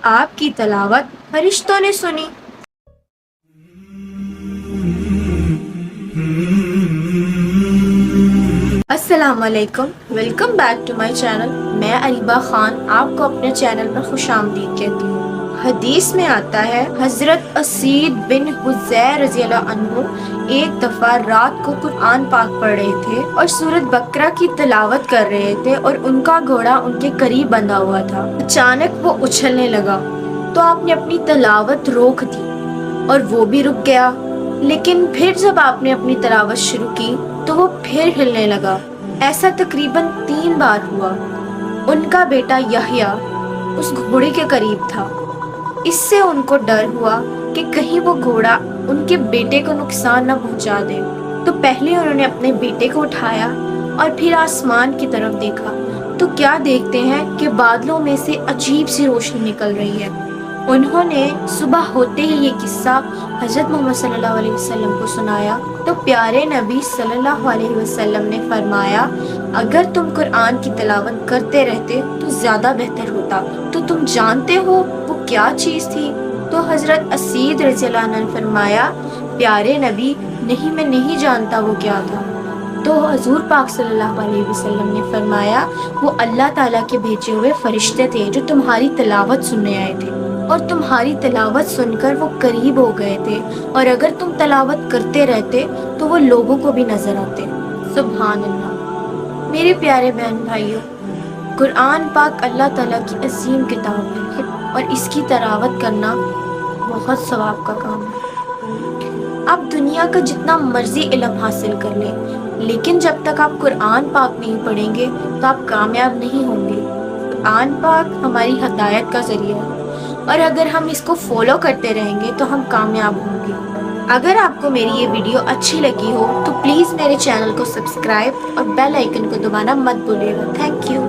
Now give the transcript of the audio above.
آپ کی تلاوت فرشتوں نے سنی۔ السلام علیکم، welcome back to my channel. میں اریبہ خان آپ کو اپنے چینل پر خوش آمدید کہتی ہوں۔ حدیث میں آتا ہے حضرت اسید بن حضیر رضی اللہ عنہ ایک دفعہ رات کو قرآن پاک پڑھ رہے تھے اور سورۃ بقرہ کی تلاوت کر رہے تھے اور ان کا گھوڑا ان کے قریب بندھا ہوا تھا۔ اچانک وہ اچھلنے لگا تو آپ نے اپنی تلاوت روک دی اور وہ بھی رک گیا، لیکن پھر جب آپ نے اپنی تلاوت شروع کی تو وہ پھر ہلنے لگا۔ ایسا تقریباً 3 بار ہوا۔ ان کا بیٹا یحییٰ اس گھوڑے کے قریب تھا۔ اس سے ان کو ڈر ہوا کہ کہیں وہ گھوڑا ان کے بیٹے کو نقصان نہ پہنچا دے، تو پہلے انہوں نے اپنے بیٹے کو اٹھایا اور پھر آسمان کی طرف دیکھا تو کیا دیکھتے ہیں کہ بادلوں میں سے عجیب سی روشنی نکل رہی ہے۔ انہوں نے صبح ہوتے ہی یہ قصہ حضرت محمد صلی اللہ علیہ وسلم کو سنایا تو پیارے نبی صلی اللہ علیہ وسلم نے فرمایا، اگر تم قرآن کی تلاوت کرتے رہتے تو زیادہ بہتر ہوتا، تو تم جانتے ہو وہ کیا چیز تھی؟ تو حضرت اسید رضی اللہ عنہ نے فرمایا، پیارے نبی نہیں، میں نہیں جانتا وہ کیا تھا۔ تو حضور پاک صلی اللہ علیہ وسلم نے فرمایا، وہ اللہ تعالیٰ کے بھیجے ہوئے فرشتے تھے جو تمہاری تلاوت سننے آئے تھے، اور تمہاری تلاوت سن کر وہ قریب ہو گئے تھے، اور اگر تم تلاوت کرتے رہتے تو وہ لوگوں کو بھی نظر آتے۔ سبحان اللہ۔ میرے پیارے بہن بھائیوں، قرآن پاک اللہ تعالیٰ کی عظیم کتاب ہے اور اس کی تلاوت کرنا بہت ثواب کا کام ہے۔ آپ دنیا کا جتنا مرضی علم حاصل کر لیں، لیکن جب تک آپ قرآن پاک نہیں پڑھیں گے تو آپ کامیاب نہیں ہوں گے۔ قرآن پاک ہماری ہدایت کا ذریعہ ہے، اور اگر ہم اس کو فالو کرتے رہیں گے تو ہم کامیاب ہوں گے۔ اگر آپ کو میری یہ ویڈیو اچھی لگی ہو تو پلیز میرے چینل کو سبسکرائب اور بیل آئیکن کو دبانا مت بھولیے گا۔ Thank you.